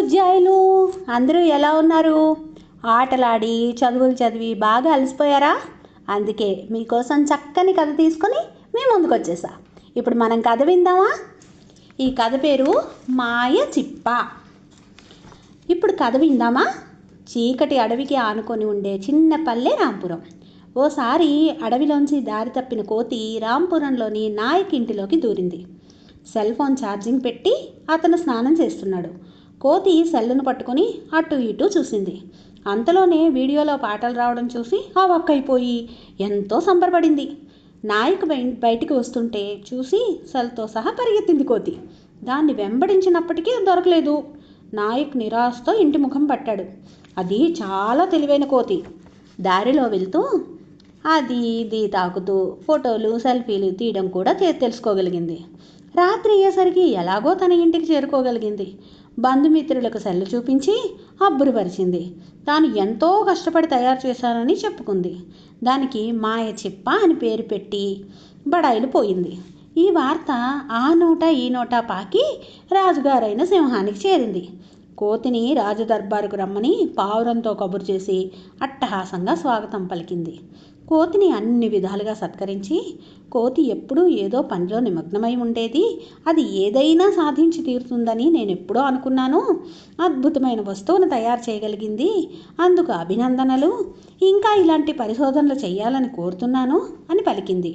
బుజ్జాయిలు అందరూ ఎలా ఉన్నారు? ఆటలాడి చదువులు చదివి బాగా అలసిపోయారా? అందుకే మీకోసం చక్కని కథ తీసుకొని మీ ముందుకు వచ్చేసా. ఇప్పుడు మనం కథ విందామా? ఈ కథ పేరు మాయ చిప్ప. ఇప్పుడు కథ విందామా? చీకటి అడవికి ఆనుకొని ఉండే చిన్న పల్లె రాంపురం. ఓసారి అడవిలోంచి దారి తప్పిన కోతి రాంపురంలోని నాయక్ ఇంటిలోకి దూరింది. సెల్ ఫోన్ ఛార్జింగ్ పెట్టి అతను స్నానం చేస్తున్నాడు. కోతి సెల్లును పట్టుకొని అటు ఇటు చూసింది. అంతలోనే వీడియోలో పాటలు రావడం చూసి అవాక్కైపోయి ఎంతో సంబరపడింది. నాయక్ బయటికి వస్తుంటే చూసి సెల్తో సహా పరిగెత్తింది కోతి. దాన్ని వెంబడించినప్పటికీ దొరకలేదు. నాయక్ నిరాశతో ఇంటి ముఖం పట్టాడు. అది చాలా తెలివైన కోతి. దారిలో వెళ్తూ అది ఇది తాకుతూ ఫోటోలు సెల్ఫీలు తీయడం కూడా తెలుసుకోగలిగింది. రాత్రి అయ్యేసరికి ఎలాగో తన ఇంటికి చేరుకోగలిగింది. బంధుమిత్రులకు సెల్లు చూపించి అబ్బురుపరిచింది. తాను ఎంతో కష్టపడి తయారు చేశానని చెప్పుకుంది. దానికి మాయ చిప్ప అని పేరు పెట్టి బడాయిలు పోయింది. ఈ వార్త ఆ నోట ఈ నోట పాకి రాజుగారైన సింహానికి చేరింది. కోతిని రాజు దర్బారుకు రమ్మని పావురంతో కబురు చేసి అట్టహాసంగా స్వాగతం పలికింది. కోతిని అన్ని విధాలుగా సత్కరించి, కోతి ఎప్పుడూ ఏదో పనిలో నిమగ్నమై ఉండేది, అది ఏదైనా సాధించి తీరుతుందని నేను ఎప్పుడో అనుకున్నాను, అద్భుతమైన వస్తువును తయారు చేయగలిగింది, అందుకు అభినందనలు, ఇంకా ఇలాంటి పరిశోధనలు చేయాలని కోరుతున్నాను అని పలికింది.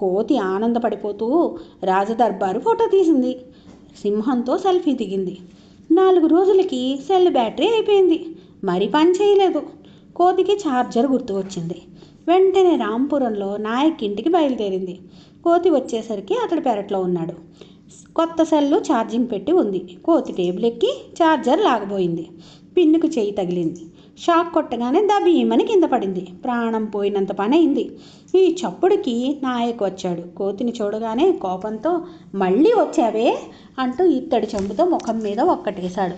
కోతి ఆనందపడిపోతూ రాజదర్బారు ఫోటో తీసింది. సింహంతో సెల్ఫీ దిగింది. 4 రోజులకి సెల్ బ్యాటరీ అయిపోయింది. మరి పని చేయలేదు. కోతికి ఛార్జర్ గుర్తు వచ్చింది. వెంటనే రాంపురంలో నాయక్ ఇంటికి బయలుదేరింది. కోతి వచ్చేసరికి అతడు పెరట్లో ఉన్నాడు. కొత్త సెల్లు ఛార్జింగ్ పెట్టి ఉంది. కోతి టేబుల్ ఎక్కి ఛార్జర్ లాగబోయింది. పిన్నుకు చేయి తగిలింది. షాక్ కొట్టగానే దబీమని కింద పడింది. ప్రాణం పోయినంత పని అయింది. ఈ చప్పుడుకి నాయక్ వచ్చాడు. కోతిని చూడగానే కోపంతో మళ్ళీ వచ్చావే అంటూ ఇత్తడి చెంబుతో ముఖం మీద ఒక్కటేశాడు.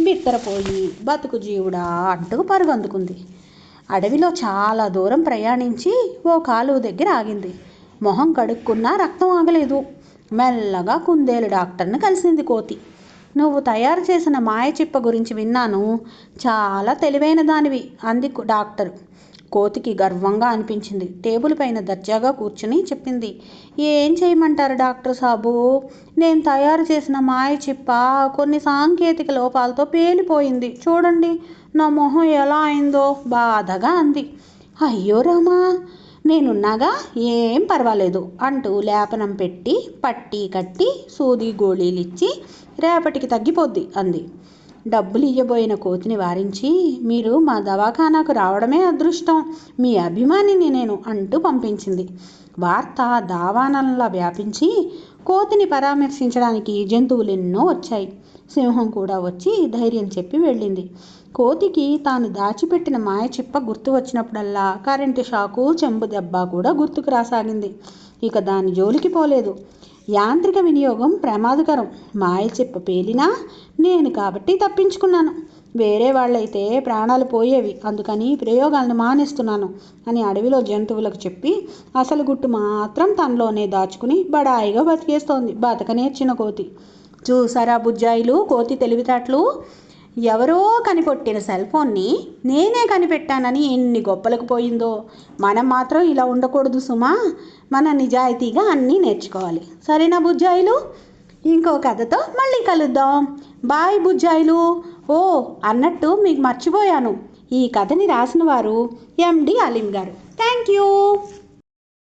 బిత్తరపోయి బతుకు జీవుడా అంటూ పరుగందుకుంది. అడవిలో చాలా దూరం ప్రయాణించి ఓ కాలువ దగ్గర ఆగింది. మొహం కడుక్కున్నా రక్తం ఆగలేదు. మెల్లగా కుందేలు డాక్టర్ని కలిసింది కోతి. నువ్వు తయారు చేసిన మాయ చిప్ప గురించి విన్నాను, చాలా తెలివైన దానివి అంది డాక్టరు. కోతికి గర్వంగా అనిపించింది. టేబుల్ పైన దర్జాగా కూర్చుని చెప్పింది, ఏం చేయమంటారు డాక్టర్ సాబు, నేను తయారు చేసిన మాయ చిప్ప కొన్ని సాంకేతిక లోపాలతో పేలిపోయింది. చూడండి నా మొహం ఎలా అయిందో బాధగా అంది. అయ్యో రామా, నేనున్నాగా, ఏం పర్వాలేదు అంటూ లేపనం పెట్టి పట్టీ కట్టి సూది గోళీలు ఇచ్చి రేపటికి తగ్గిపోద్ది అంది. డబ్బులు ఇయ్యబోయిన కోతిని వారించి, మీరు మా దవాఖానాకు రావడమే అదృష్టం, మీ అభిమానిని నేను అంటూ పంపించింది. వార్త దావానంలా వ్యాపించి కోతిని పరామర్శించడానికి జంతువులెన్నో వచ్చాయి. సింహం కూడా వచ్చి ధైర్యం చెప్పి వెళ్ళింది. కోతికి తాను దాచిపెట్టిన మాయ చిప్ప గుర్తు వచ్చినప్పుడల్లా కరెంటు షాకు చెంబు దెబ్బ కూడా గుర్తుకు రాసాగింది. ఇక దాని జోలికి పోలేదు. యాంత్రిక వినియోగం ప్రమాదకరం. మాయ చిప్ప పేలినా నేను కాబట్టి తప్పించుకున్నాను. వేరే వాళ్ళైతే ప్రాణాలు పోయేవి, అందుకని ప్రయోగాలను మానేస్తున్నాను అని అడవిలో జంతువులకు చెప్పి అసలు గుట్టు మాత్రం తనలోనే దాచుకుని బడాయిగా బతికేస్తోంది బతకనేర్చిన కోతి. చూసారా బుజ్జాయిలు కోతి తెలివితేటలు? ఎవరో కనిపెట్టిన సెల్ ఫోన్ని నేనే కనిపెట్టానని ఎన్ని గొప్పలకు పోయిందో. మనం మాత్రం ఇలా ఉండకూడదు సుమా. మన నిజాయితీగా అన్నీ నేర్చుకోవాలి. సరేనా బుజ్జాయిలు? ఇంకో కథతో మళ్ళీ కలుద్దాం. బాయ్ బుజ్జాయిలు. ఓ అన్నట్టు మీకు మర్చిపోయాను, ఈ కథని రాసిన వారు MD అలీం గారు. Thank you.